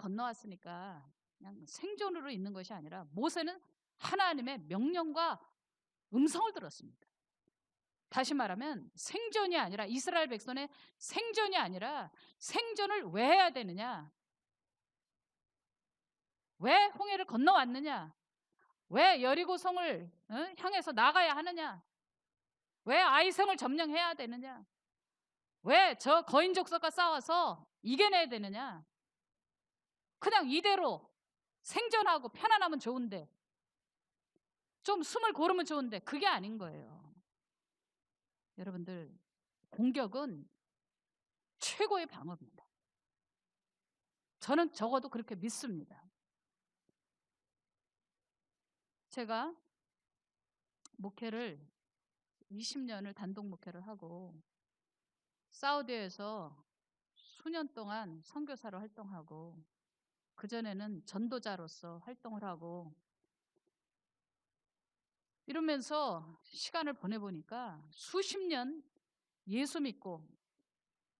건너왔으니까 그냥 생존으로 있는 것이 아니라 모세는 하나님의 명령과 음성을 들었습니다. 다시 말하면 생존이 아니라 이스라엘 백성의 생존이 아니라 생존을 왜 해야 되느냐? 왜 홍해를 건너왔느냐? 왜 여리고성을 향해서 나가야 하느냐? 왜 아이성을 점령해야 되느냐? 왜 저 거인 족속과 싸워서 이겨내야 되느냐? 그냥 이대로 생존하고 편안하면 좋은데, 좀 숨을 고르면 좋은데 그게 아닌 거예요. 여러분들, 공격은 최고의 방어입니다. 저는 적어도 그렇게 믿습니다. 제가 목회를 20년을 단독 목회를 하고 사우디에서 수년 동안 선교사로 활동하고 그전에는 전도자로서 활동을 하고 이러면서 시간을 보내보니까 수십 년 예수 믿고,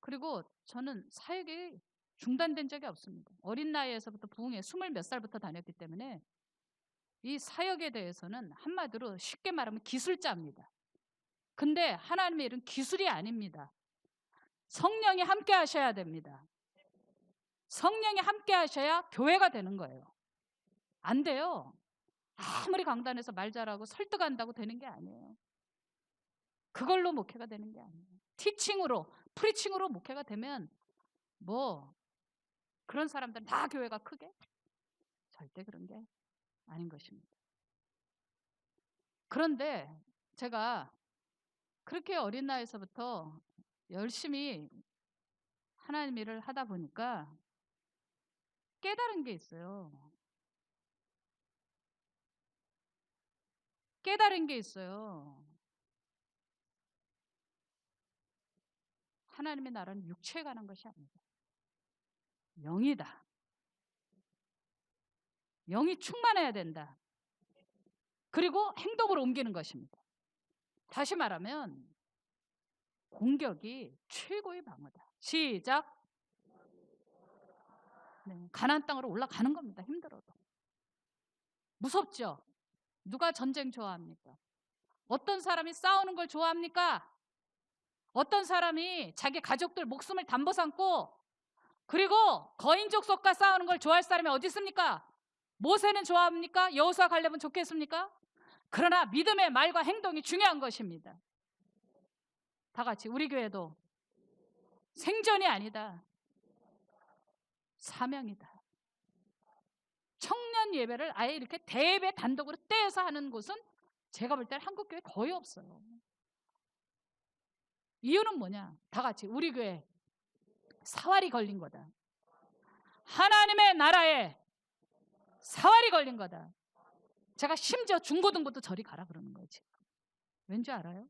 그리고 저는 사역이 중단된 적이 없습니다. 어린 나이에서부터 부흥회 20 몇 살부터 다녔기 때문에 이 사역에 대해서는 한마디로 쉽게 말하면 기술자입니다. 근데 하나님의 일은 기술이 아닙니다. 성령이 함께 하셔야 됩니다. 성령이 함께 하셔야 교회가 되는 거예요. 안 돼요. 아무리 강단에서 말 잘하고 설득한다고 되는 게 아니에요. 그걸로 목회가 되는 게 아니에요. 티칭으로, 프리칭으로 목회가 되면 뭐 그런 사람들은 다 교회가 크게? 절대 그런 게 아닌 것입니다. 그런데 제가 그렇게 어린 나이에서부터 열심히 하나님 일을 하다 보니까 깨달은 게 있어요. 깨달은 게 있어요. 하나님의 나라는 육체에 관한 것이 아니다. 영이다. 영이 충만해야 된다. 그리고 행동으로 옮기는 것입니다. 다시 말하면 공격이 최고의 방어다. 시작. 네, 가나안 땅으로 올라가는 겁니다. 힘들어도. 무섭죠? 누가 전쟁 좋아합니까? 어떤 사람이 싸우는 걸 좋아합니까? 어떤 사람이 자기 가족들 목숨을 담보 삼고 그리고 거인 족속과 싸우는 걸 좋아할 사람이 어디 있습니까? 모세는 좋아합니까? 여호수아 갈렙은 좋겠습니까? 그러나 믿음의 말과 행동이 중요한 것입니다. 다 같이 우리 교회도 생존이 아니다. 사명이다. 청년 예배를 아예 이렇게 대예배 단독으로 떼어서 하는 곳은 제가 볼 때는 한국 교회 거의 없어요. 이유는 뭐냐? 다 같이 우리 교회 사활이 걸린 거다. 하나님의 나라에 사활이 걸린 거다. 제가 심지어 중고등부도 저리 가라 그러는 거예요. 지금. 왠지 알아요?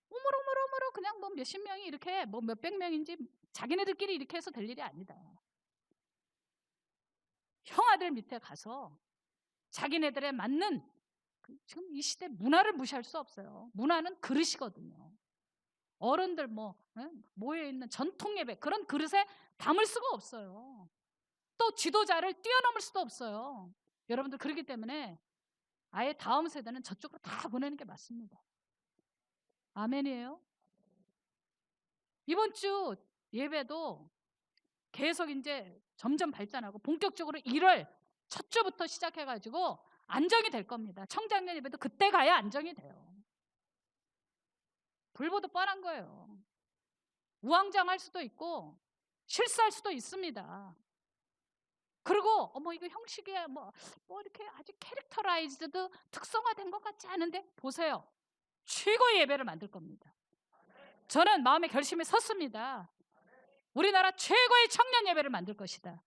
오물오물오물 그냥 뭐 몇십 명이 이렇게 뭐 몇백 명인지 자기네들끼리 이렇게 해서 될 일이 아니다. 형아들 밑에 가서 자기네들에 맞는 지금 이 시대 문화를 무시할 수 없어요. 문화는 그릇이거든요. 어른들 모여있는 전통 예배 그런 그릇에 담을 수가 없어요. 또 지도자를 뛰어넘을 수도 없어요. 여러분들 그렇기 때문에 아예 다음 세대는 저쪽으로 다 보내는 게 맞습니다. 아멘이에요. 이번 주 예배도 계속 이제 점점 발전하고 본격적으로 1월 첫 주부터 시작해가지고 안정이 될 겁니다. 청장년 예배도 그때 가야 안정이 돼요. 불보듯 뻔한 거예요. 우왕좌왕할 수도 있고 실수할 수도 있습니다. 그리고 이거 형식이 뭐 이렇게 아주 캐릭터라이즈드 특성화된 것 같지 않은데 보세요. 최고의 예배를 만들 겁니다. 저는 마음의 결심이 섰습니다. 우리나라 최고의 청년 예배를 만들 것이다.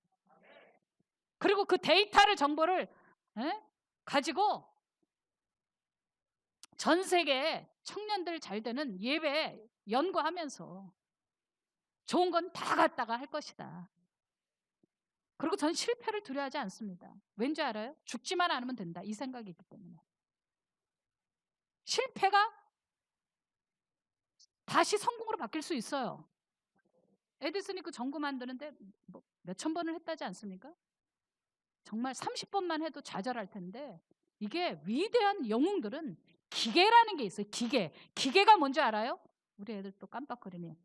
그리고 그 데이터를 정보를 가지고 전 세계 청년들 잘 되는 예배 연구하면서 좋은 건 다 갖다가 할 것이다. 그리고 전 실패를 두려워하지 않습니다. 왠지 알아요? 죽지만 않으면 된다. 이 생각이 있기 때문에. 실패가 다시 성공으로 바뀔 수 있어요. 에디슨이 그 전구 만드는데 뭐 몇천 번을 했다지 않습니까? 정말 30번만 해도 좌절할 텐데, 이게 위대한 영웅들은 기계라는 게 있어요. 기계가 뭔지 알아요? 우리 애들 또 깜빡거리네.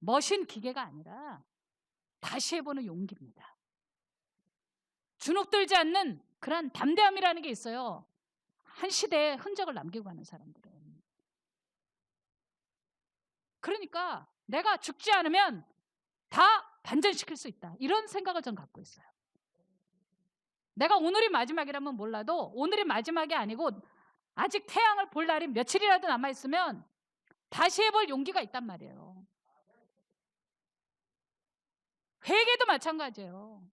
머신 기계가 아니라 다시 해보는 용기입니다. 주눅들지 않는 그런 담대함이라는 게 있어요. 한 시대에 흔적을 남기고 가는 사람들은. 그러니까 내가 죽지 않으면 다 반전시킬 수 있다, 이런 생각을 전 갖고 있어요. 내가 오늘이 마지막이라면 몰라도 오늘이 마지막이 아니고 아직 태양을 볼 날이 며칠이라도 남아있으면 다시 해볼 용기가 있단 말이에요. 회개도 마찬가지예요.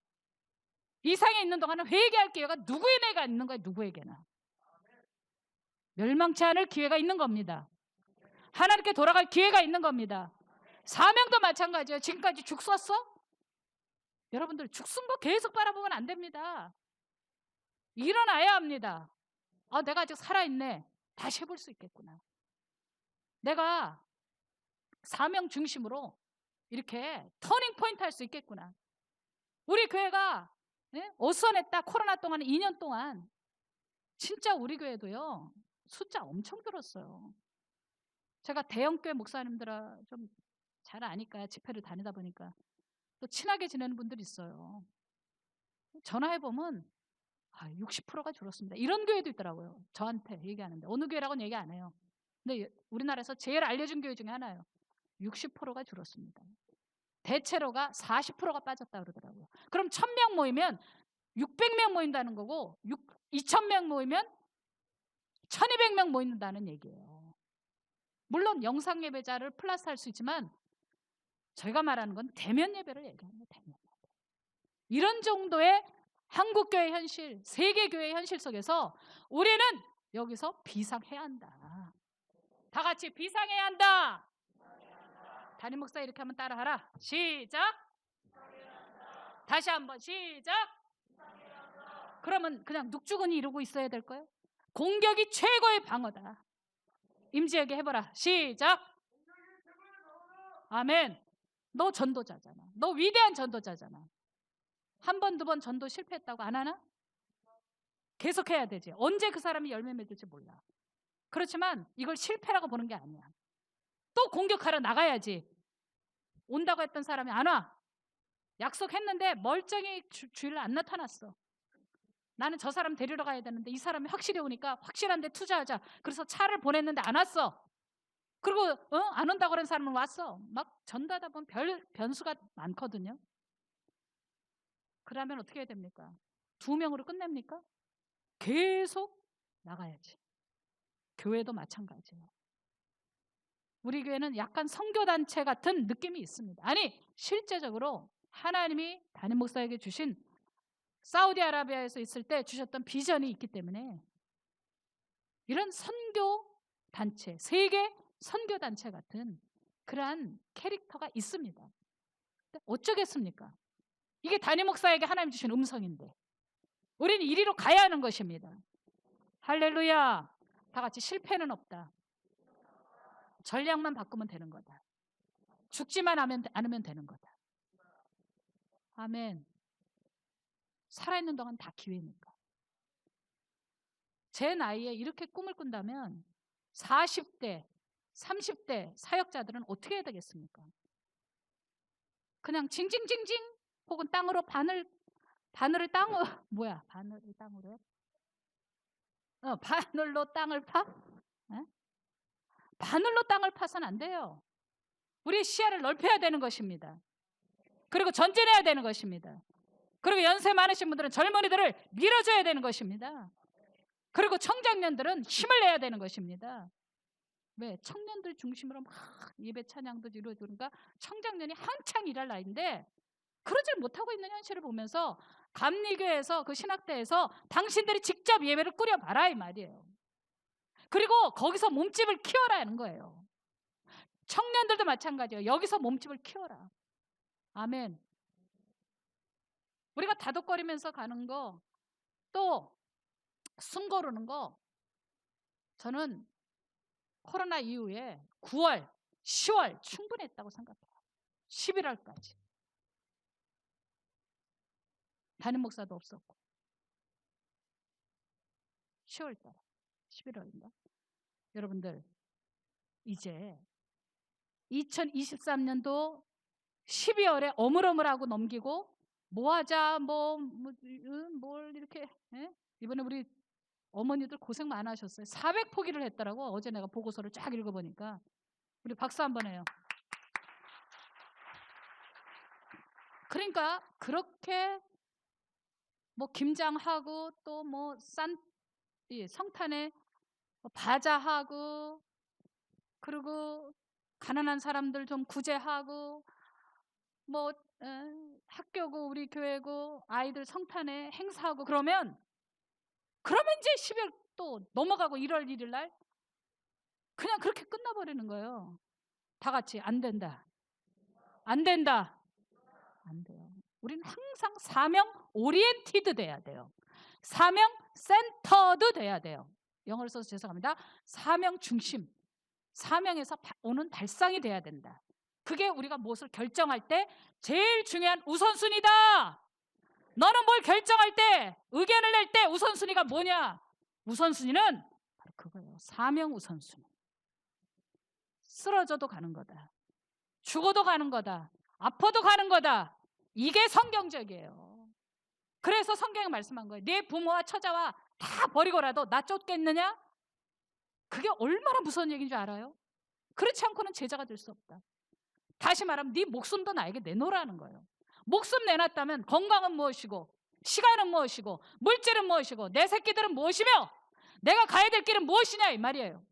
이 상에 있는 동안은 회개할 기회가 누구에게나 있는 거예요. 누구에게나. 멸망치 않을 기회가 있는 겁니다. 하나님께 돌아갈 기회가 있는 겁니다. 사명도 마찬가지예요. 지금까지 죽 썼어? 여러분들 죽 쓴 거 계속 바라보면 안 됩니다. 일어나야 합니다. 내가 아직 살아있네. 다시 해볼 수 있겠구나. 내가 사명 중심으로 이렇게 터닝 포인트 할 수 있겠구나. 우리 교회가 어수선했다. 코로나 동안 2년 동안 진짜 우리 교회도요, 숫자 엄청 늘었어요. 제가 대형교회 목사님들 좀 잘 아니까, 집회를 다니다 보니까 또 친하게 지내는 분들이 있어요. 전화해보면 60%가 줄었습니다, 이런 교회도 있더라고요. 저한테 얘기하는데. 어느 교회라고는 얘기 안 해요. 근데 우리나라에서 제일 알려진 교회 중에 하나예요. 60%가 줄었습니다. 대체로가 40%가 빠졌다 그러더라고요. 그럼 1000명 모이면 600명 모인다는 거고, 2000명 모이면 1200명 모인다는 얘기예요. 물론 영상 예배자를 플러스 할 수 있지만 저희가 말하는 건 대면 예배를 얘기합니다. 대면 예배. 이런 정도의 한국교회 현실, 세계교회 현실 속에서 우리는 여기서 비상해야 한다. 다 같이 비상해야 한다. 담임 목사 이렇게 하면 따라하라. 시작. 다시 한번 시작. 그러면 그냥 눅주근히 이러고 있어야 될까요? 공격이 최고의 방어다. 임지에게 해보라. 시작. 아멘. 너 전도자잖아. 너 위대한 전도자잖아. 한 번, 두 번 전도 실패했다고 안 하나? 계속 해야 되지. 언제 그 사람이 열매 맺을지 몰라. 그렇지만 이걸 실패라고 보는 게 아니야. 또 공격하러 나가야지. 온다고 했던 사람이 안 와. 약속했는데 멀쩡히 주일 안 나타났어. 나는 저 사람 데리러 가야 되는데 이 사람이 확실히 오니까 확실한 데 투자하자. 그래서 차를 보냈는데 안 왔어. 그리고 안 온다고 그런 사람은 왔어. 막 전도하다 보면 변수가 많거든요. 그러면 어떻게 해야 됩니까? 2명으로 끝냅니까? 계속 나가야지. 교회도 마찬가지예요. 우리 교회는 약간 선교단체 같은 느낌이 있습니다. 아니, 실제적으로 하나님이 담임 목사에게 주신, 사우디아라비아에서 있을 때 주셨던 비전이 있기 때문에 이런 선교단체, 세계 선교단체 같은 그러한 캐릭터가 있습니다. 어쩌겠습니까? 이게 담임 목사에게 하나님 주신 음성인데 우리는 이리로 가야 하는 것입니다. 할렐루야. 다 같이 실패는 없다. 전략만 바꾸면 되는 거다. 죽지만 않으면 되는 거다. 아멘. 살아있는 동안 다 기회니까. 제 나이에 이렇게 꿈을 꾼다면 40대, 30대 사역자들은 어떻게 해야 되겠습니까? 그냥 징징징징 혹은 땅으로 바늘을 땅으로 뭐야? 바늘을 땅으로? 바늘로 땅을 파? 에? 바늘로 땅을 파서는 안 돼요. 우리의 시야를 넓혀야 되는 것입니다. 그리고 전진해야 되는 것입니다. 그리고 연세 많으신 분들은 젊은이들을 밀어줘야 되는 것입니다. 그리고 청장년들은 힘을 내야 되는 것입니다. 왜? 청년들 중심으로 막 예배 찬양도 이루어지니까 청장년이 한창 일할 나이인데 그러질 못하고 있는 현실을 보면서 감리교에서 그 신학대에서 당신들이 직접 예배를 꾸려봐라 이 말이에요. 그리고 거기서 몸집을 키워라 하는 거예요. 청년들도 마찬가지예요. 여기서 몸집을 키워라. 아멘. 우리가 다독거리면서 가는 거, 또 숨 고르는 거, 저는 코로나 이후에 9월, 10월 충분했다고 생각해요. 11월까지. 담임 목사도 없었고. 10월 달에 11월인가? 여러분들 이제 2023년도 12월에 어물어물하고 넘기고 뭐 하자 뭘 이렇게 이번에 우리 어머니들 고생 많으셨어요. 400포기를 했더라고. 어제 내가 보고서를 쫙 읽어보니까. 우리 박수 한번 해요. 그러니까 그렇게 뭐 김장하고 또 뭐 성탄에 바자하고 그리고 가난한 사람들 좀 구제하고 뭐 학교고 우리 교회고 아이들 성탄에 행사하고 그러면 이제 12월 또 넘어가고 1월 1일 날 그냥 그렇게 끝나버리는 거예요. 다 같이 안 된다. 안 된다. 안 돼요. 우리는 항상 사명 오리엔티드 돼야 돼요. 사명 센터드 돼야 돼요. 영어를 써서 죄송합니다. 사명 중심. 사명에서 오는 발상이 돼야 된다. 그게 우리가 무엇을 결정할 때 제일 중요한 우선순위다. 너는 뭘 결정할 때, 의견을 낼 때 우선순위가 뭐냐? 우선순위는 바로 그거예요. 사명 우선순위. 쓰러져도 가는 거다. 죽어도 가는 거다. 아파도 가는 거다. 이게 성경적이에요. 그래서 성경이 말씀한 거예요. 네 부모와 처자와 다 버리고라도 나 쫓겠느냐? 그게 얼마나 무서운 얘기인 줄 알아요? 그렇지 않고는 제자가 될 수 없다. 다시 말하면 네 목숨도 나에게 내놓으라는 거예요. 목숨 내놨다면 건강은 무엇이고 시간은 무엇이고 물질은 무엇이고 내 새끼들은 무엇이며 내가 가야 될 길은 무엇이냐 이 말이에요.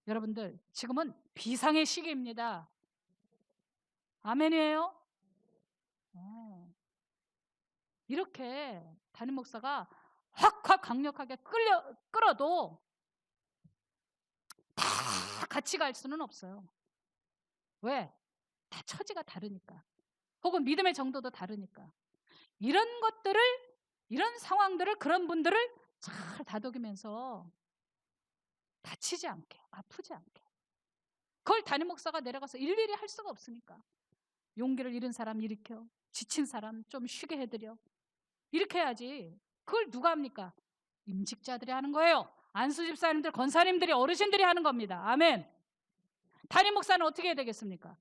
여러분들 지금은 비상의 시기입니다. 아멘이에요? 이렇게 담임 목사가 확확 강력하게 끌어도 다 같이 갈 수는 없어요. 왜? 다 처지가 다르니까. 혹은 믿음의 정도도 다르니까. 이런 것들을, 이런 상황들을, 그런 분들을 잘 다독이면서 다치지 않게, 아프지 않게. 그걸 담임 목사가 내려가서 일일이 할 수가 없으니까. 용기를 잃은 사람 일으켜, 지친 사람 좀 쉬게 해드려. 이렇게 해야지. 그걸 누가 합니까? 임직자들이 하는 거예요. 안수 집사님들, 권사님들이, 어르신들이 하는 겁니다. 아멘. 담임 목사는 어떻게 해야 되겠습니까?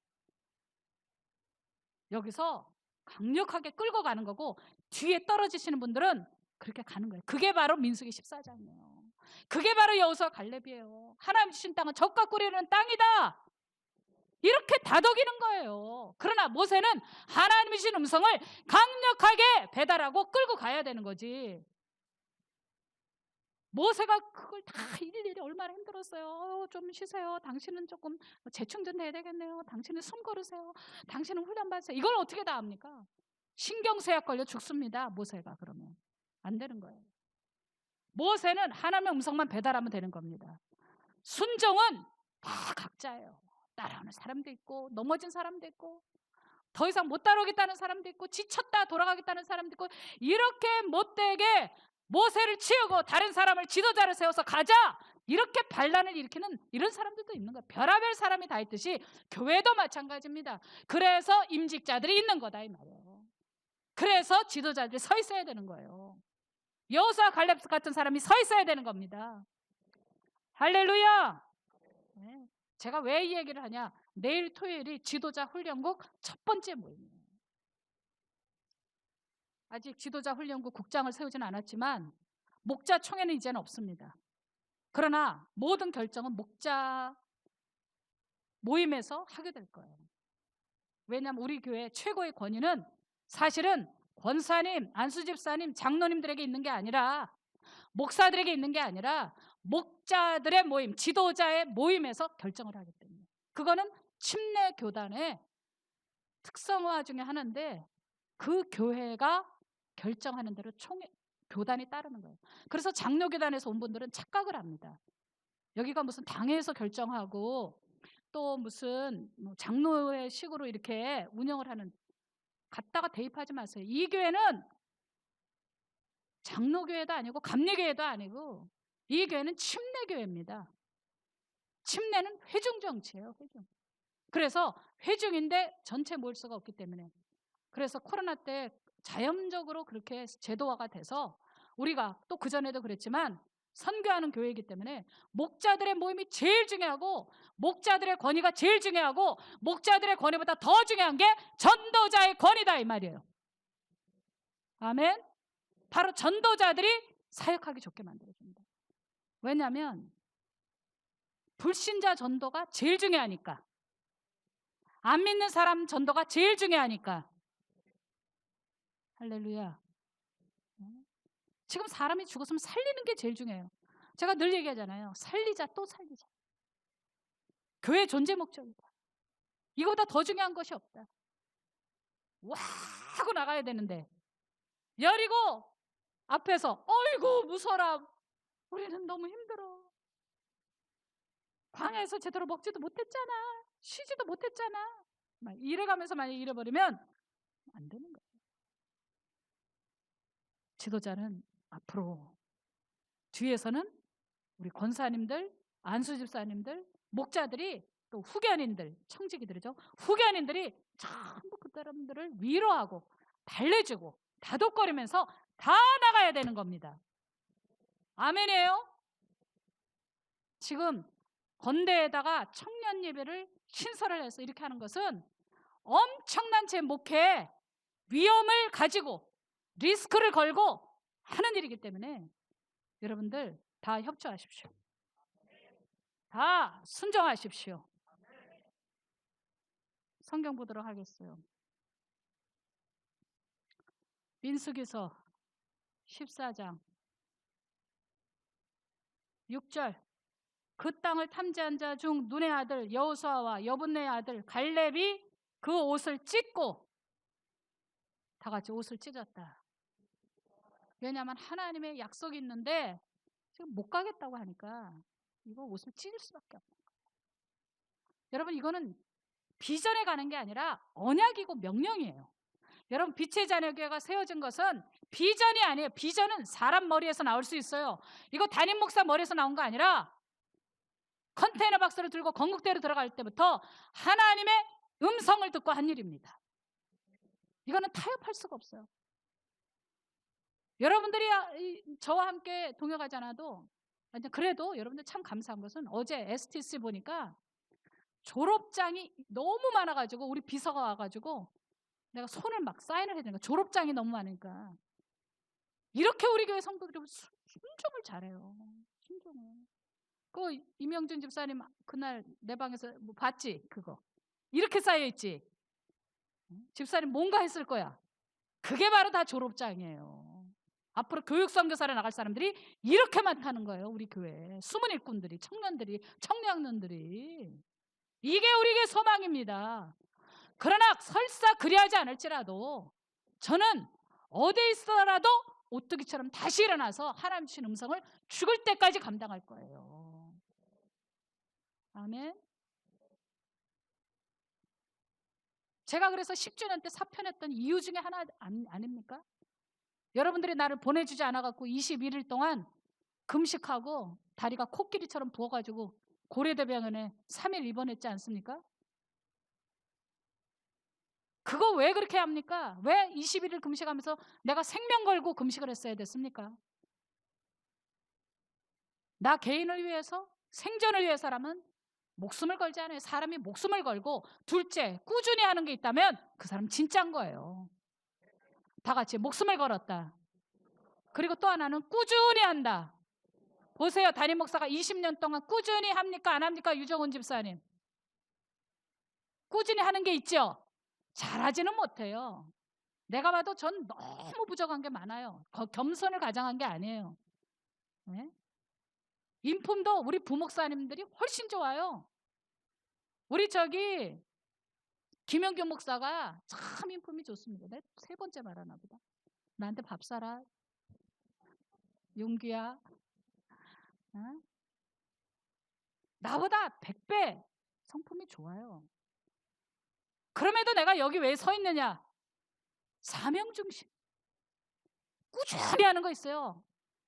여기서 강력하게 끌고 가는 거고 뒤에 떨어지시는 분들은 그렇게 가는 거예요. 그게 바로 민수기 14장이에요. 그게 바로 여호수아 갈렙이에요. 하나님 주신 땅은 적과 꿀이는 땅이다. 이렇게 다독이는 거예요. 그러나 모세는 하나님이 주신 음성을 강력하게 배달하고 끌고 가야 되는 거지. 모세가 그걸 다 일일이 얼마나 힘들었어요. 좀 쉬세요. 당신은 조금 재충전해야 되겠네요. 당신은 숨 고르세요. 당신은 훈련 받으세요. 이걸 어떻게 다 합니까? 신경쇠약 걸려 죽습니다. 모세가 그러면 안 되는 거예요. 모세는 하나님의 음성만 배달하면 되는 겁니다. 순종은 다 각자예요. 따라오는 사람도 있고 넘어진 사람도 있고 더 이상 못 따라오겠다는 사람도 있고 지쳤다 돌아가겠다는 사람도 있고 이렇게 못되게 모세를 치우고 다른 사람을 지도자를 세워서 가자 이렇게 반란을 일으키는 이런 사람들도 있는 거예요. 별하별 사람이 다 있듯이 교회도 마찬가지입니다. 그래서 임직자들이 있는 거다 이 말이에요. 그래서 지도자들이 서 있어야 되는 거예요. 여호수아 갈렙 같은 사람이 서 있어야 되는 겁니다. 할렐루야. 네. 제가 왜 이 얘기를 하냐? 내일 토요일이 지도자 훈련국 첫 번째 모임이에요. 아직 지도자 훈련국 국장을 세우지는 않았지만 목자 총회는 이제는 없습니다. 그러나 모든 결정은 목자 모임에서 하게 될 거예요. 왜냐하면 우리 교회 최고의 권위는 사실은 권사님, 안수집사님, 장로님들에게 있는 게 아니라 목사들에게 있는 게 아니라 목자들의 모임, 지도자의 모임에서 결정을 하기 때문에 그거는 침례 교단의 특성화 중에 하나인데 그 교회가 결정하는 대로 교단이 따르는 거예요. 그래서 장로교단에서 온 분들은 착각을 합니다. 여기가 무슨 당회에서 결정하고 또 무슨 장로회 식으로 이렇게 운영을 하는 갖다가 대입하지 마세요. 이 교회는 장로교회도 아니고 감리교회도 아니고 이 교회는 침례교회입니다. 침례는 회중정치예요. 회중. 그래서 회중인데 전체 모일 수가 없기 때문에, 그래서 코로나 때 자연적으로 그렇게 제도화가 돼서 우리가 또 그전에도 그랬지만 선교하는 교회이기 때문에 목자들의 모임이 제일 중요하고, 목자들의 권위가 제일 중요하고, 목자들의 권위보다 더 중요한 게 전도자의 권위다 이 말이에요. 아멘. 바로 전도자들이 사역하기 좋게 만들어줍니다. 왜냐하면 불신자 전도가 제일 중요하니까, 안 믿는 사람 전도가 제일 중요하니까. 할렐루야. 지금 사람이 죽었으면 살리는 게 제일 중요해요. 제가 늘 얘기하잖아요. 살리자 또 살리자. 교회 존재 목적이다. 이거보다 더 중요한 것이 없다. 와 하고 나가야 되는데 여리고 앞에서 어이구 무서라, 우리는 너무 힘들어, 광야에서 제대로 먹지도 못했잖아, 쉬지도 못했잖아, 막 이래가면서 만약 잃어버리면 안 되는 거예요. 지도자는 앞으로, 뒤에서는 우리 권사님들, 안수집사님들, 목자들이, 또 후견인들, 청지기들이죠. 후견인들이 전부 그 사람들을 위로하고 달래주고 다독거리면서 다 나가야 되는 겁니다. 아멘이에요. 지금 건대에다가 청년 예배를 신설을 해서 이렇게 하는 것은 엄청난 제 목회에 위험을 가지고 리스크를 걸고 하는 일이기 때문에 여러분들 다 협조하십시오. 다 순종하십시오. 성경 보도록 하겠어요. 민수기서 14장 6절. 그 땅을 탐지한 자 중 눈의 아들 여호수아와 여분네의 아들 갈렙이 그 옷을 찢고, 다 같이 옷을 찢었다. 왜냐하면 하나님의 약속이 있는데 지금 못 가겠다고 하니까 이거 옷을 찢을 수밖에 없는 거예요. 여러분 이거는 비전에 가는 게 아니라 언약이고 명령이에요. 여러분 빛의 자녀교회가 세워진 것은 비전이 아니에요. 비전은 사람 머리에서 나올 수 있어요. 이거 담임 목사 머리에서 나온 거 아니라 컨테이너 박스를 들고 건국대로 들어갈 때부터 하나님의 음성을 듣고 한 일입니다. 이거는 타협할 수가 없어요. 여러분들이 저와 함께 동역하지 않아도, 그래도 여러분들 참 감사한 것은 어제 STC 보니까 졸업장이 너무 많아가지고 우리 비서가 와가지고 내가 손을 막 사인을 해야 되는 거야. 졸업장이 너무 많으니까. 이렇게 우리 교회 성도들이 순종을 잘해요. 순종을. 그 이명준 집사님 그날 내 방에서 뭐 봤지? 그거 이렇게 쌓여있지? 집사님 뭔가 했을 거야. 그게 바로 다 졸업장이에요. 앞으로 교육선교사를 나갈 사람들이 이렇게 많다는 거예요. 우리 교회 숨은 일꾼들이, 청년들이, 청년들이. 이게 우리 교회 소망입니다. 그러나 설사 그리하지 않을지라도 저는 어디에 있어라도 오뚜기처럼 다시 일어나서 하나님 주신 음성을 죽을 때까지 감당할 거예요. 아멘. 제가 그래서 10주년 때 사표냈던 이유 중에 하나 아닙니까? 여러분들이 나를 보내주지 않아갖고 21일 동안 금식하고 다리가 코끼리처럼 부어가지고 고려대병원에 3일 입원했지 않습니까? 그거 왜 그렇게 합니까? 왜 21일 금식하면서 내가 생명 걸고 금식을 했어야 됐습니까? 나 개인을 위해서, 생존을 위해서라면 목숨을 걸지 않아요. 사람이 목숨을 걸고, 둘째 꾸준히 하는 게 있다면 그 사람 진짜인 거예요. 다 같이 목숨을 걸었다. 그리고 또 하나는 꾸준히 한다. 보세요. 담임 목사가 20년 동안 꾸준히 합니까? 안 합니까? 유정훈 집사님 꾸준히 하는 게 있죠? 잘하지는 못해요. 내가 봐도 전 너무 부족한 게 많아요. 겸손을 가장한 게 아니에요. 네? 인품도 우리 부목사님들이 훨씬 좋아요. 우리 김영규 목사가 참 인품이 좋습니다. 내가 3번째 말하나 보다. 나한테 밥 사라 용기야. 어? 나보다 100배 성품이 좋아요. 그럼에도 내가 여기 왜 서 있느냐? 사명중심. 꾸준히 하는 거 있어요.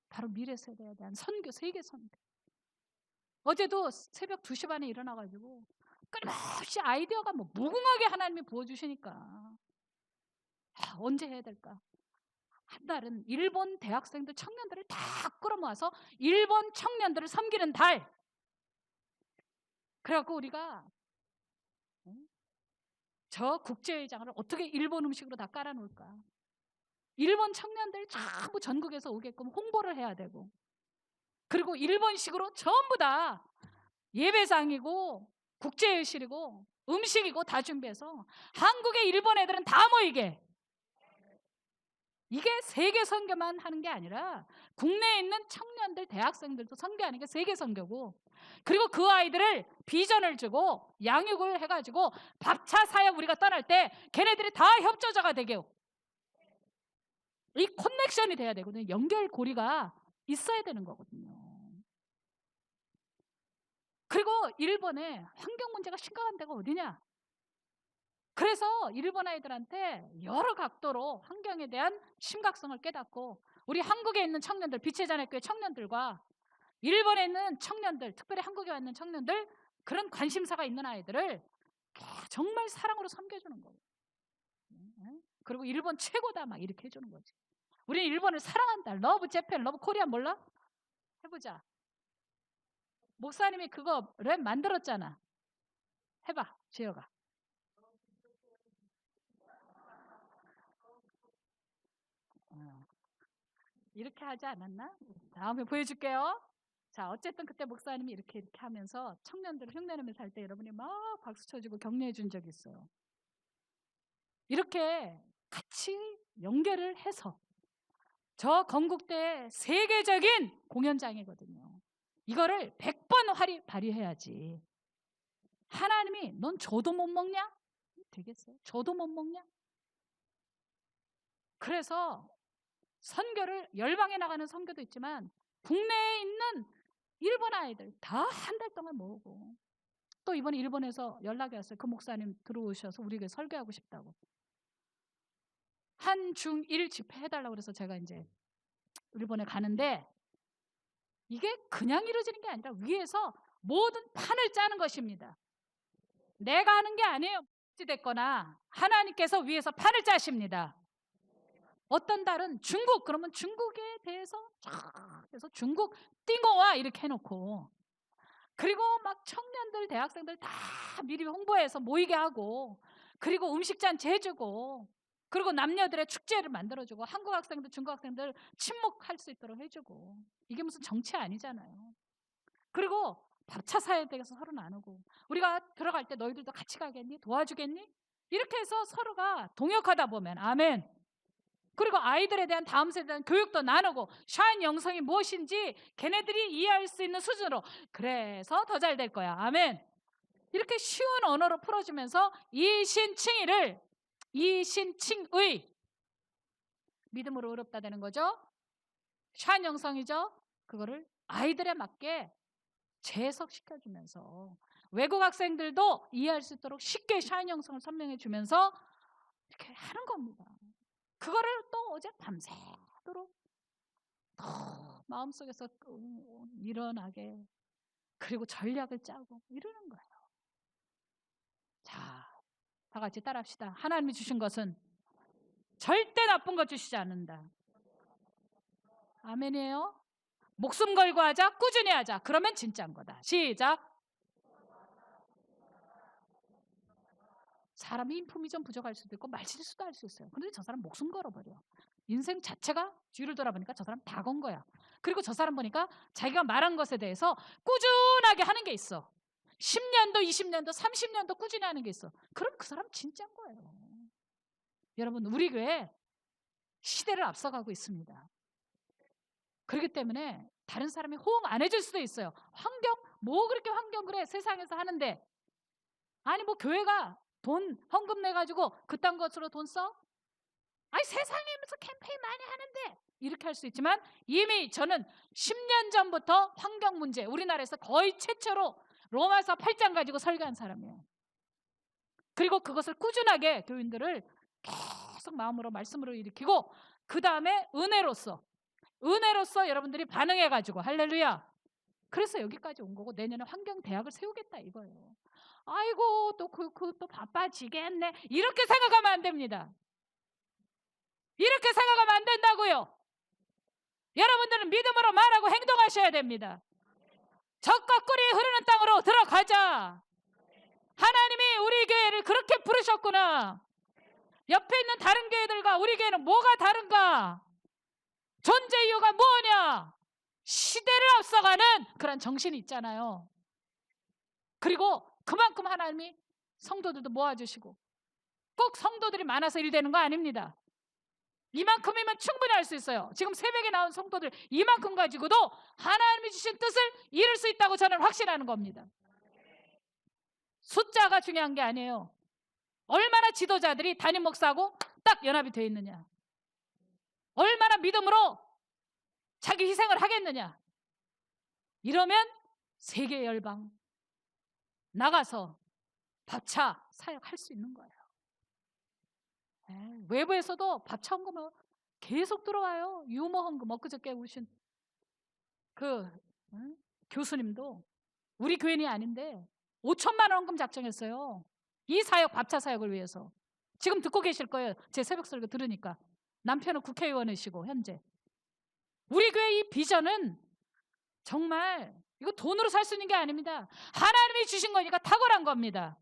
바로 미래 세대에 대한 선교, 세계 선교. 어제도 새벽 2시 반에 일어나가지고 끊임없이 아이디어가 뭐 무궁하게 하나님이 부어주시니까 언제 해야 될까? 한 달은 일본 대학생들 청년들을 다 끌어모아서 일본 청년들을 섬기는 달. 그래갖고 우리가 저 국제회장을 어떻게 일본 음식으로 다 깔아놓을까? 일본 청년들 전부 전국에서 오게끔 홍보를 해야 되고, 그리고 일본식으로 전부 다 예배상이고 국제회실이고 음식이고 다 준비해서 한국에 일본 애들은 다 모이게. 이게 세계 선교만 하는 게 아니라 국내에 있는 청년들 대학생들도 선교하는 게 세계 선교고, 그리고 그 아이들을 비전을 주고 양육을 해가지고 밥차 사역 우리가 떠날 때 걔네들이 다 협조자가 되게, 이 커넥션이 돼야 되거든요. 연결고리가 있어야 되는 거거든요. 그리고 일본에 환경 문제가 심각한 데가 어디냐? 그래서 일본 아이들한테 여러 각도로 환경에 대한 심각성을 깨닫고, 우리 한국에 있는 청년들, 빛의 자녀교회 청년들과 일본에 있는 청년들, 특별히 한국에 와 있는 청년들, 그런 관심사가 있는 아이들을 정말 사랑으로 섬겨주는 거예요. 그리고 일본 최고다 막 이렇게 해주는 거지. 우리는 일본을 사랑한다. 러브 재팬, 러브 코리안 몰라? 해보자. 목사님이 그거 랩 만들었잖아. 해봐, 지혜가. 이렇게 하지 않았나? 다음에 보여줄게요. 자, 어쨌든 그때 목사님이 이렇게 하면서 청년들을 흉내내면서 할 때 여러분이 막 박수 쳐주고 격려해 준 적이 있어요. 이렇게 같이 연결을 해서 저 건국대 세계적인 공연장이거든요. 이거를 100번 발휘해야지. 하나님이 넌 저도 못 먹냐? 되겠어요? 저도 못 먹냐? 그래서 선교를 열방에 나가는 선교도 있지만 국내에 있는 일본 아이들 다 한 달 동안 모으고, 또 이번에 일본에서 연락이 왔어요. 그 목사님 들어오셔서 우리에게 설교하고 싶다고. 한중일 집회 해달라고 그래서 제가 이제 일본에 가는데, 이게 그냥 이루어지는 게 아니라 위에서 모든 판을 짜는 것입니다. 내가 하는 게 아니에요. 됐거나 하나님께서 위에서 판을 짜십니다. 어떤 달은 중국, 그러면 중국에 대해서 쫙 해서 중국 띵어와 이렇게 해놓고, 그리고 막 청년들 대학생들 다 미리 홍보해서 모이게 하고, 그리고 음식잔치 해주고, 그리고 남녀들의 축제를 만들어주고, 한국 학생들 중국 학생들 친목할 수 있도록 해주고. 이게 무슨 정치 아니잖아요. 그리고 밥차 사역에서 서로 나누고, 우리가 들어갈 때 너희들도 같이 가겠니? 도와주겠니? 이렇게 해서 서로가 동역하다 보면, 아멘. 그리고 아이들에 대한 다음 세대에 대한 교육도 나누고, 샤인 영성이 무엇인지 걔네들이 이해할 수 있는 수준으로, 그래서 더 잘 될 거야. 아멘. 이렇게 쉬운 언어로 풀어주면서 이신칭의를, 이신칭의, 믿음으로 어렵다 되는 거죠. 샤인 영성이죠. 그거를 아이들에 맞게 재해석시켜주면서 외국 학생들도 이해할 수 있도록 쉽게 샤인 영성을 설명해 주면서 이렇게 하는 겁니다. 그거를 또 어제 밤새도록 마음속에서 일어나게, 그리고 전략을 짜고 이러는 거예요. 자, 다 같이 따라합시다. 하나님이 주신 것은 절대 나쁜 것 주시지 않는다. 아멘이에요. 목숨 걸고 하자, 꾸준히 하자. 그러면 진짜인 거다. 시작. 사람이 인품이 좀 부족할 수도 있고 말실수도 할 수 있어요. 근데 저 사람 목숨 걸어버려. 인생 자체가 뒤를 돌아보니까 저 사람 다 건 거야. 그리고 저 사람 보니까 자기가 말한 것에 대해서 꾸준하게 하는 게 있어. 10년도 20년도 30년도 꾸준히 하는 게 있어. 그럼 그 사람 진짜인 거예요. 여러분, 우리 교회 시대를 앞서가고 있습니다. 그렇기 때문에 다른 사람이 호응 안 해줄 수도 있어요. 환경? 뭐 그렇게 환경 그래 세상에서 하는데. 아니 뭐 교회가 돈 헌금 내가지고 그딴 것으로 돈 써? 아니 세상에서 캠페인 많이 하는데, 이렇게 할 수 있지만 이미 저는 10년 전부터 환경 문제, 우리나라에서 거의 최초로 로마서 8장 가지고 설교한 사람이에요. 그리고 그것을 꾸준하게 교인들을 계속 마음으로 말씀으로 일으키고, 그 다음에 은혜로서 여러분들이 반응해가지고 할렐루야. 그래서 여기까지 온 거고, 내년에 환경대학을 세우겠다 이거예요. 아이고 또 바빠지겠네. 이렇게 생각하면 안 됩니다. 이렇게 생각하면 안 된다고요. 여러분들은 믿음으로 말하고 행동하셔야 됩니다. 젖과 꿀이 흐르는 땅으로 들어가자. 하나님이 우리 교회를 그렇게 부르셨구나. 옆에 있는 다른 교회들과 우리 교회는 뭐가 다른가? 존재 이유가 뭐냐? 시대를 앞서가는 그런 정신이 있잖아요. 그리고 그만큼 하나님이 성도들도 모아주시고, 꼭 성도들이 많아서 일 되는 거 아닙니다. 이만큼이면 충분히 할 수 있어요. 지금 새벽에 나온 성도들 이만큼 가지고도 하나님이 주신 뜻을 이룰 수 있다고 저는 확신하는 겁니다. 숫자가 중요한 게 아니에요. 얼마나 지도자들이 담임 목사하고 딱 연합이 되어 있느냐, 얼마나 믿음으로 자기 희생을 하겠느냐. 이러면 세계 열방 나가서 밥차 사역할 수 있는 거예요. 외부에서도 밥차 헌금 계속 들어와요. 유모 헌금, 엊그저께 오신 교수님도 우리 교인이 아닌데 5천만 원 헌금 작정했어요. 이 사역, 밥차 사역을 위해서. 지금 듣고 계실 거예요. 제 새벽 설교 들으니까. 남편은 국회의원이시고 현재. 우리 교회 이 비전은 정말 이거 돈으로 살 수 있는 게 아닙니다. 하나님이 주신 거니까 탁월한 겁니다.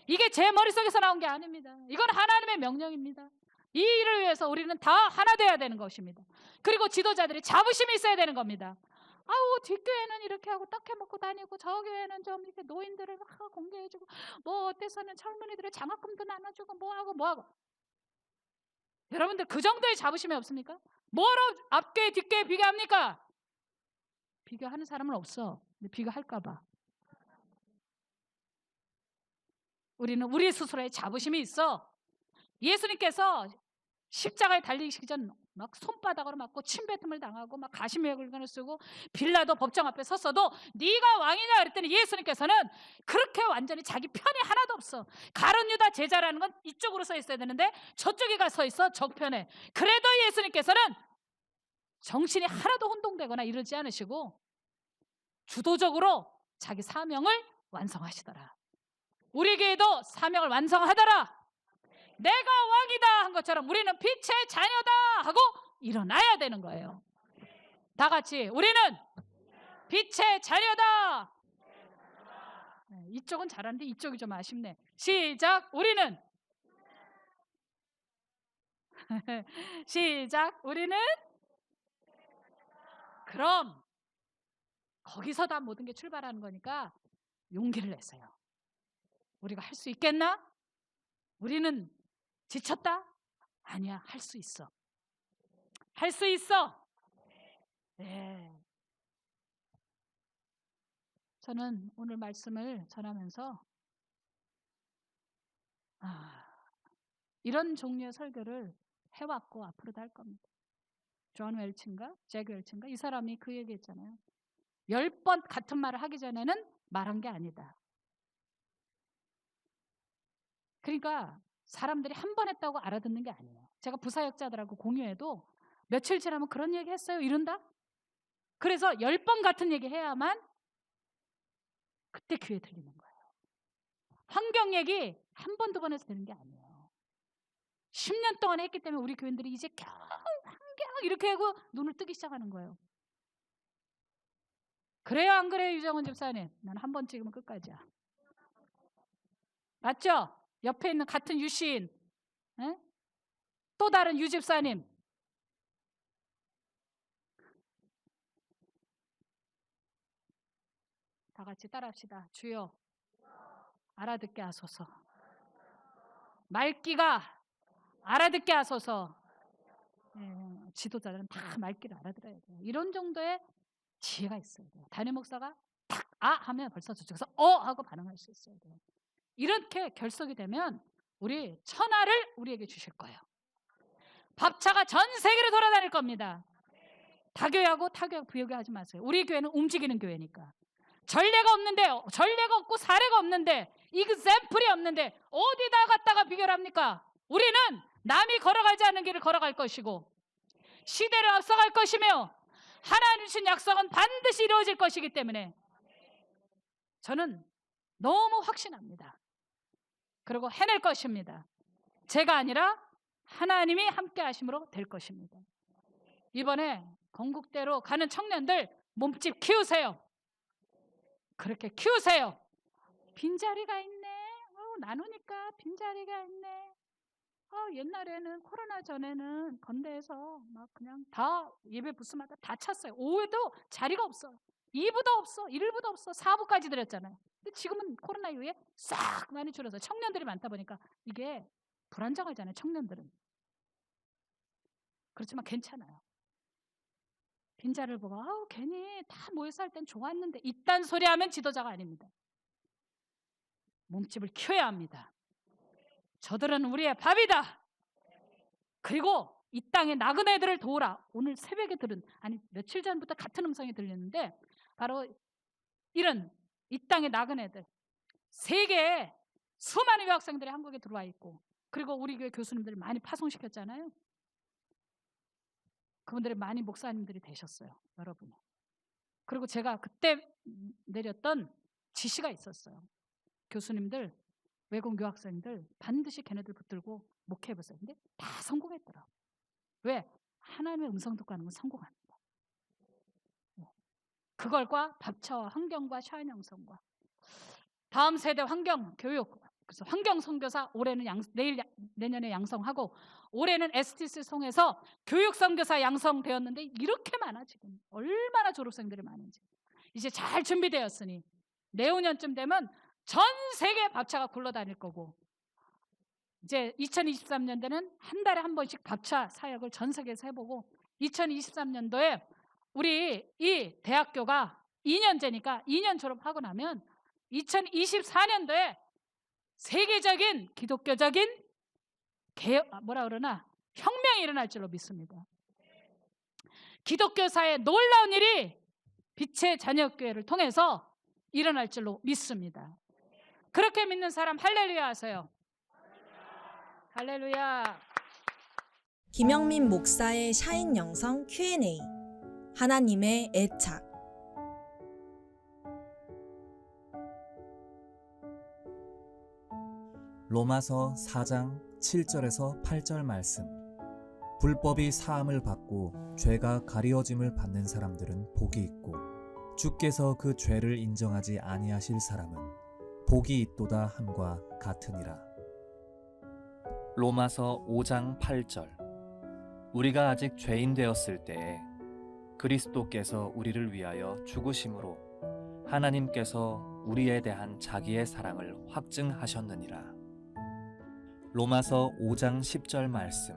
이게 제 머릿속에서 나온 게 아닙니다. 이건 하나님의 명령입니다. 이 일을 위해서 우리는 다 하나 돼야 되는 것입니다. 그리고 지도자들이 자부심이 있어야 되는 겁니다. 아우, 뒷교회는 이렇게 하고 떡해 먹고 다니고, 저 교회는 좀 이렇게 노인들을 막 공개해주고, 뭐 어때서는 젊은이들의 장학금도 나눠주고, 뭐하고. 여러분들 그 정도의 자부심이 없습니까? 뭐로 앞교회 뒷교회 비교합니까? 비교하는 사람은 없어. 근데 비교할까 봐. 우리는 우리 스스로의 자부심이 있어. 예수님께서 십자가에 달리시기 전 막 손바닥으로 맞고 침뱉음을 당하고 막 가시면을 쓰고 빌라도 법정 앞에 섰어도 네가 왕이냐 그랬더니 예수님께서는 그렇게 완전히 자기 편이 하나도 없어. 가룟 유다 제자라는 건 이쪽으로 서 있어야 되는데 저쪽에 가 서 있어, 적편에. 그래도 예수님께서는 정신이 하나도 혼동되거나 이러지 않으시고 주도적으로 자기 사명을 완성하시더라. 우리 교회도 사명을 완성하더라. 내가 왕이다 한 것처럼 우리는 빛의 자녀다 하고 일어나야 되는 거예요. 다 같이 우리는 빛의 자녀다. 이쪽은 잘하는데 이쪽이 좀 아쉽네. 시작. 우리는 시작. 우리는 그럼 거기서 다 모든 게 출발하는 거니까 용기를 내세요. 우리가 할 수 있겠나? 우리는 지쳤다? 아니야, 할 수 있어. 할 수 있어. 네. 저는 오늘 말씀을 전하면서 이런 종류의 설교를 해왔고 앞으로도 할 겁니다. 존 웰치인가? 잭 웰치인가? 이 사람이 그 얘기했잖아요. 10번 같은 말을 하기 전에는 말한 게 아니다. 그러니까 사람들이 한 번 했다고 알아듣는 게 아니에요. 제가 부사역자들하고 공유해도 며칠 지나면 그런 얘기 했어요 이런다? 그래서 10번 같은 얘기 해야만 그때 귀에 들리는 거예요. 환경 얘기 한 번, 두 번 해서 되는 게 아니에요. 10년 동안 했기 때문에 우리 교인들이 이제 겨우 환경 이렇게 하고 눈을 뜨기 시작하는 거예요. 그래요 안 그래요 유정은 집사님? 난 한 번 찍으면 끝까지야. 맞죠? 옆에 있는 같은 유시인, 또 다른 유 집사님, 다 같이 따라합시다. 주여 알아듣게 하소서. 말귀가 알아듣게 하소서. 지도자들은 다 말귀를 알아들어야 돼요. 이런 정도의 지혜가 있어야 돼요. 담임 목사가 탁 아 하면 벌써 저쪽에서 하고 반응할 수 있어야 돼요. 이렇게 결석이 되면 우리 천하를 우리에게 주실 거예요. 밥차가 전 세계를 돌아다닐 겁니다. 다교회하고 타교회 부교회 하지 마세요. 우리 교회는 움직이는 교회니까. 전례가 없는데, 전례가 없고 사례가 없는데, 이그샘플이 없는데 어디다 갖다가 비교를 합니까? 우리는 남이 걸어가지 않는 길을 걸어갈 것이고 시대를 앞서갈 것이며 하나님 주신 약속은 반드시 이루어질 것이기 때문에 저는 너무 확신합니다. 그리고 해낼 것입니다. 제가 아니라 하나님이 함께 하심으로 될 것입니다. 이번에 건국대로 가는 청년들 몸집 키우세요. 그렇게 키우세요. 빈자리가 있네. 나누니까 빈자리가 있네. 옛날에는 코로나 전에는 건대에서 막 그냥 다 예배 부스마다 다 찼어요. 오후에도 자리가 없어. 2부도 없어. 1부도 없어. 4부까지 드렸잖아요. 근데 지금은 코로나 이후에 싹 많이 줄어서 청년들이 많다 보니까 이게 불안정하잖아요. 청년들은. 그렇지만 괜찮아요. 빈자리를 보고 괜히 다 모여서 할 땐 좋았는데 이딴 소리 하면 지도자가 아닙니다. 몸집을 키워야 합니다. 저들은 우리의 밥이다. 그리고 이 땅에 나그네들을 도우라. 오늘 새벽에 들은, 아니 며칠 전부터 같은 음성이 들렸는데 바로 이런 이 땅의 나그네들, 세계에 수많은 유학생들이 한국에 들어와 있고, 그리고 우리 교회 교수님들을 많이 파송시켰잖아요. 그분들이 많이 목사님들이 되셨어요, 여러분. 그리고 제가 그때 내렸던 지시가 있었어요. 교수님들, 외국 유학생들 반드시 걔네들 붙들고 목회해보세요. 근데 다 성공했더라고요. 왜? 하나님의 음성 듣고 하는 건 성공합니다. 그걸과 밥차와 환경과 샤인 형성과 다음 세대 환경 교육, 그래서 환경 선교사 올해는 내년에 양성하고, 올해는 STC 통해서 교육 선교사 양성되었는데 이렇게 많아. 지금 얼마나 졸업생들이 많은지. 이제 잘 준비되었으니 내후년쯤 되면 전 세계 밥차가 굴러다닐 거고, 이제 2023년도는 한 달에 한 번씩 밥차 사역을 전 세계에서 해보고, 2023년도에 우리 이 대학교가 2년제니까 2년 졸업하고 나면 2024년도에 세계적인 기독교적인 혁명이 일어날 줄로 믿습니다. 기독교사의 놀라운 일이 빛의 자녀교회를 통해서 일어날 줄로 믿습니다. 그렇게 믿는 사람 할렐루야 하세요. 할렐루야. 김영민 목사의 샤인 영성 Q&A. 하나님의 애착. 로마서 4장 7절에서 8절 말씀. 불법이 사함을 받고 죄가 가리워짐을 받는 사람들은 복이 있고, 주께서 그 죄를 인정하지 아니하실 사람은 복이 있도다 함과 같으니라. 로마서 5장 8절. 우리가 아직 죄인 되었을 때에 그리스도께서 우리를 위하여 죽으심으로 하나님께서 우리에 대한 자기의 사랑을 확증하셨느니라. 로마서 5장 10절 말씀.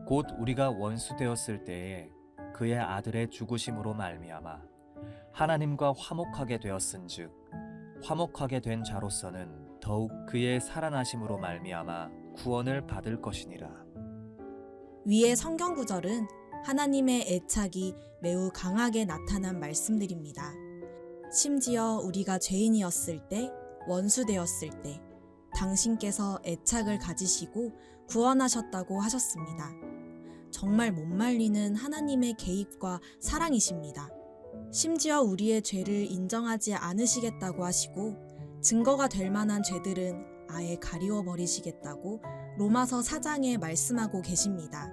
곧 우리가 원수 되었을 때에 그의 아들의 죽으심으로 말미암아 하나님과 화목하게 되었은즉, 화목하게 된 자로서는 더욱 그의 살아나심으로 말미암아 구원을 받을 것이니라. 위의 성경 구절은 하나님의 애착이 매우 강하게 나타난 말씀들입니다. 심지어 우리가 죄인이었을 때, 원수 되었을 때 당신께서 애착을 가지시고 구원하셨다고 하셨습니다. 정말 못 말리는 하나님의 개입과 사랑이십니다. 심지어 우리의 죄를 인정하지 않으시겠다고 하시고, 증거가 될 만한 죄들은 아예 가리워 버리시겠다고 로마서 4장에 말씀하고 계십니다.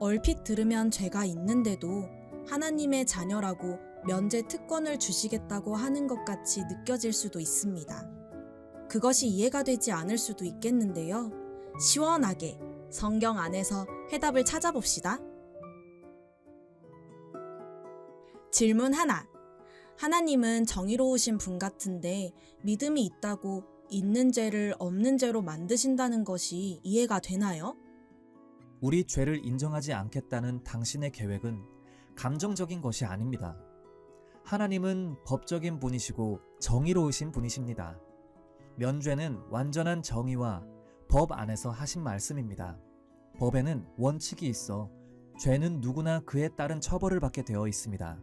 얼핏 들으면 죄가 있는데도 하나님의 자녀라고 면제 특권을 주시겠다고 하는 것 같이 느껴질 수도 있습니다. 그것이 이해가 되지 않을 수도 있겠는데요. 시원하게 성경 안에서 해답을 찾아봅시다. 질문 하나. 하나님은 정의로우신 분 같은데 믿음이 있다고 있는 죄를 없는 죄로 만드신다는 것이 이해가 되나요? 우리 죄를 인정하지 않겠다는 당신의 계획은 감정적인 것이 아닙니다. 하나님은 법적인 분이시고 정의로우신 분이십니다. 면죄는 완전한 정의와 법 안에서 하신 말씀입니다. 법에는 원칙이 있어 죄는 누구나 그에 따른 처벌을 받게 되어 있습니다.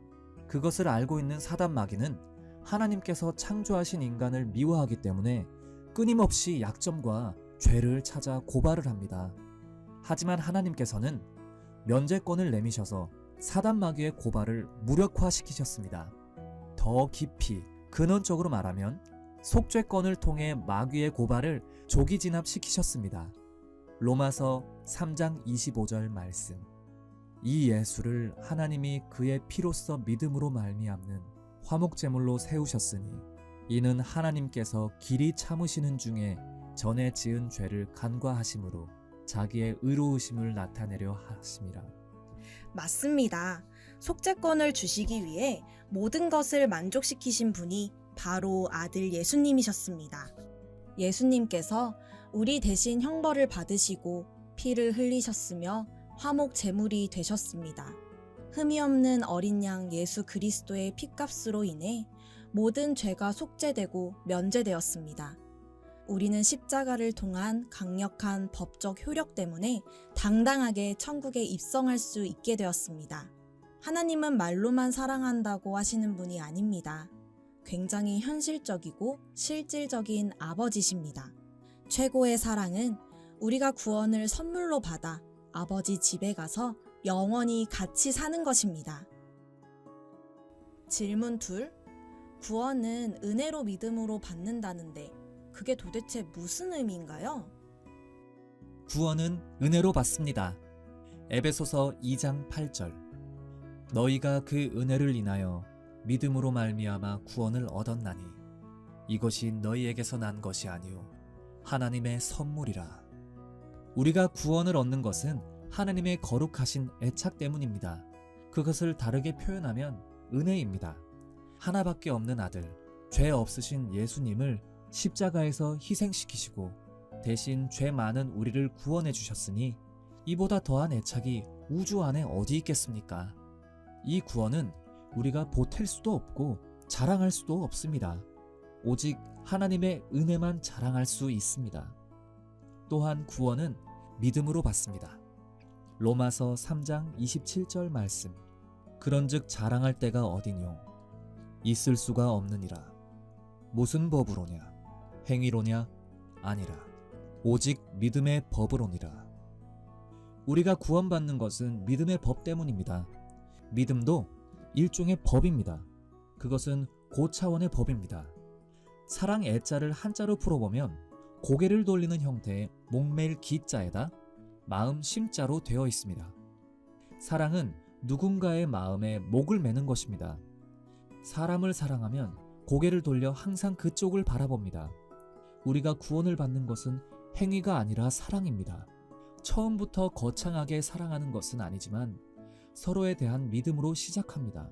그것을 알고 있는 사단 마귀는 하나님께서 창조하신 인간을 미워하기 때문에 끊임없이 약점과 죄를 찾아 고발을 합니다. 하지만 하나님께서는 면죄권을 내미셔서 사단 마귀의 고발을 무력화시키셨습니다. 더 깊이 근원적으로 말하면 속죄권을 통해 마귀의 고발을 조기 진압시키셨습니다. 로마서 3장 25절 말씀. 이 예수를 하나님이 그의 피로써 믿음으로 말미암는 화목제물로 세우셨으니 이는 하나님께서 길이 참으시는 중에 전에 지은 죄를 간과하심으로 자기의 의로우심을 나타내려 하심이라. 맞습니다. 속죄권을 주시기 위해 모든 것을 만족시키신 분이 바로 아들 예수님이셨습니다. 예수님께서 우리 대신 형벌을 받으시고 피를 흘리셨으며 화목 제물이 되셨습니다. 흠이 없는 어린 양 예수 그리스도의 피값으로 인해 모든 죄가 속죄되고 면제되었습니다. 우리는 십자가를 통한 강력한 법적 효력 때문에 당당하게 천국에 입성할 수 있게 되었습니다. 하나님은 말로만 사랑한다고 하시는 분이 아닙니다. 굉장히 현실적이고 실질적인 아버지십니다. 최고의 사랑은 우리가 구원을 선물로 받아 아버지 집에 가서 영원히 같이 사는 것입니다. 질문 2. 구원은 은혜로 믿음으로 받는다는데 그게 도대체 무슨 의미인가요? 구원은 은혜로 받습니다. 에베소서 2장 8절. 너희가 그 은혜를 인하여 믿음으로 말미암아 구원을 얻었나니 이것이 너희에게서 난 것이 아니요 하나님의 선물이라. 우리가 구원을 얻는 것은 하나님의 거룩하신 애착 때문입니다. 그것을 다르게 표현하면 은혜입니다. 하나밖에 없는 아들, 죄 없으신 예수님을 십자가에서 희생시키시고 대신 죄 많은 우리를 구원해 주셨으니 이보다 더한 애착이 우주 안에 어디 있겠습니까? 이 구원은 우리가 보탤 수도 없고 자랑할 수도 없습니다. 오직 하나님의 은혜만 자랑할 수 있습니다. 또한 구원은 믿음으로 받습니다. 로마서 3장 27절 말씀. 그런즉 자랑할 때가 어디뇨? 있을 수가 없느니라. 무슨 법으로냐? 행위로냐? 아니라 오직 믿음의 법으로니라. 우리가 구원받는 것은 믿음의 법 때문입니다. 믿음도 일종의 법입니다. 그것은 고차원의 법입니다. 사랑 애자를 한자로 풀어보면 고개를 돌리는 형태의 목매일 기자에다 마음 심자로 되어 있습니다. 사랑은 누군가의 마음에 목을 매는 것입니다. 사람을 사랑하면 고개를 돌려 항상 그쪽을 바라봅니다. 우리가 구원을 받는 것은 행위가 아니라 사랑입니다. 처음부터 거창하게 사랑하는 것은 아니지만 서로에 대한 믿음으로 시작합니다.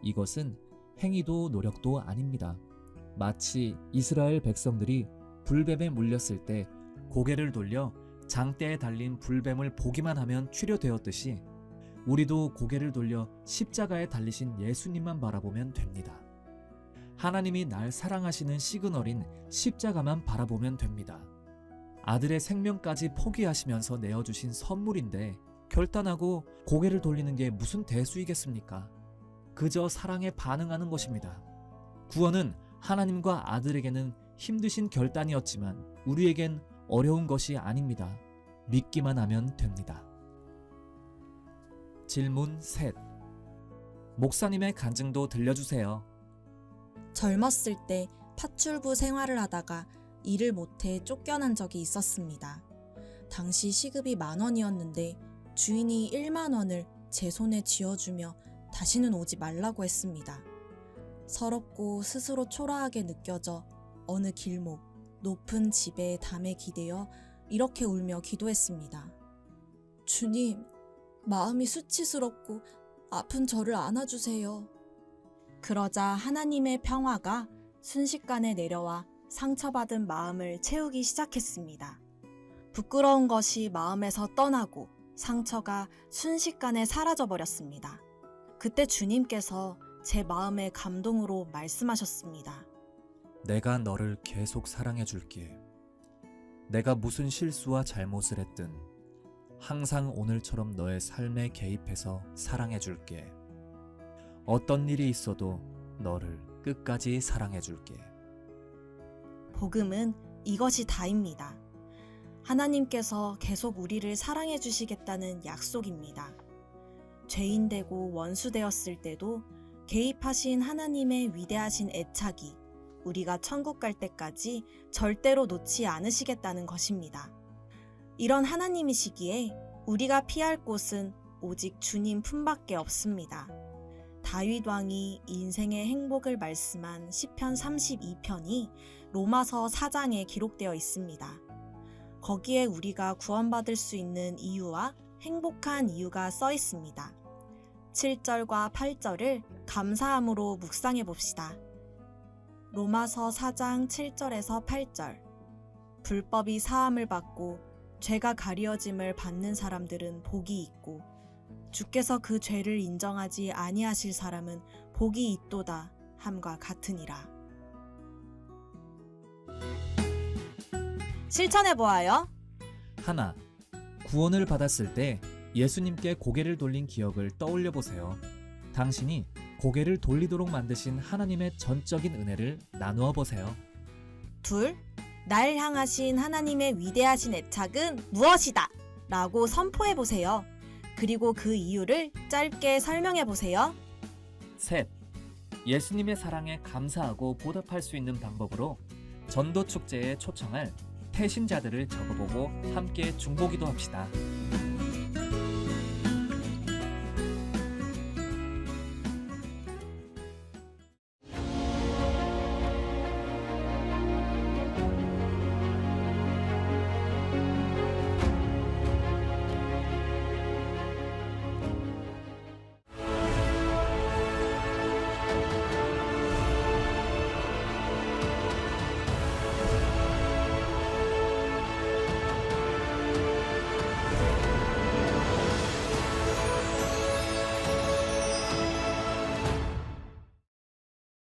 이것은 행위도 노력도 아닙니다. 마치 이스라엘 백성들이 불뱀에 물렸을 때 고개를 돌려 장대에 달린 불뱀을 보기만 하면 치료되었듯이 우리도 고개를 돌려 십자가에 달리신 예수님만 바라보면 됩니다. 하나님이 날 사랑하시는 시그널인 십자가만 바라보면 됩니다. 아들의 생명까지 포기하시면서 내어주신 선물인데 결단하고 고개를 돌리는 게 무슨 대수이겠습니까? 그저 사랑에 반응하는 것입니다. 구원은 하나님과 아들에게는 힘드신 결단이었지만 우리에겐 어려운 것이 아닙니다. 믿기만 하면 됩니다. 질문 셋. 목사님의 간증도 들려주세요. 젊었을 때 파출부 생활을 하다가 일을 못해 쫓겨난 적이 있었습니다. 당시 시급이 10,000원이었는데 주인이 10,000원을 제 손에 쥐어주며 다시는 오지 말라고 했습니다. 서럽고 스스로 초라하게 느껴져 어느 길목, 높은 집의 담에 기대어 이렇게 울며 기도했습니다. 주님, 마음이 수치스럽고 아픈 저를 안아주세요. 그러자 하나님의 평화가 순식간에 내려와 상처받은 마음을 채우기 시작했습니다. 부끄러운 것이 마음에서 떠나고 상처가 순식간에 사라져버렸습니다. 그때 주님께서 제 마음의 감동으로 말씀하셨습니다. 내가 너를 계속 사랑해 줄게. 내가 무슨 실수와 잘못을 했든 항상 오늘처럼 너의 삶에 개입해서 사랑해 줄게. 어떤 일이 있어도 너를 끝까지 사랑해 줄게. 복음은 이것이 다입니다. 하나님께서 계속 우리를 사랑해 주시겠다는 약속입니다. 죄인 되고 원수 되었을 때도 개입하신 하나님의 위대하신 애착이 우리가 천국 갈 때까지 절대로 놓지 않으시겠다는 것입니다. 이런 하나님이시기에 우리가 피할 곳은 오직 주님 품밖에 없습니다. 다윗 왕이 인생의 행복을 말씀한 시편 32편이 로마서 4장에 기록되어 있습니다. 거기에 우리가 구원받을 수 있는 이유와 행복한 이유가 써 있습니다. 7절과 8절을 감사함으로 묵상해 봅시다. 로마서 4장 7절에서 8절. 불법이 사함을 받고 죄가 가리어짐을 받는 사람들은 복이 있고 주께서 그 죄를 인정하지 아니하실 사람은 복이 있도다 함과 같으니라. 실천해 보아요. 하나, 구원을 받았을 때 예수님께 고개를 돌린 기억을 떠올려 보세요. 당신이 고개를 돌리도록 만드신 하나님의 전적인 은혜를 나누어 보세요. 둘, 날 향하신 하나님의 위대하신 애착은 무엇이다? 라고 선포해 보세요. 그리고 그 이유를 짧게 설명해 보세요. 셋. 예수님의 사랑에 감사하고 보답할 수 있는 방법으로 전도 축제에 초청할 태신자들을 적어보고 함께 중보기도 합시다.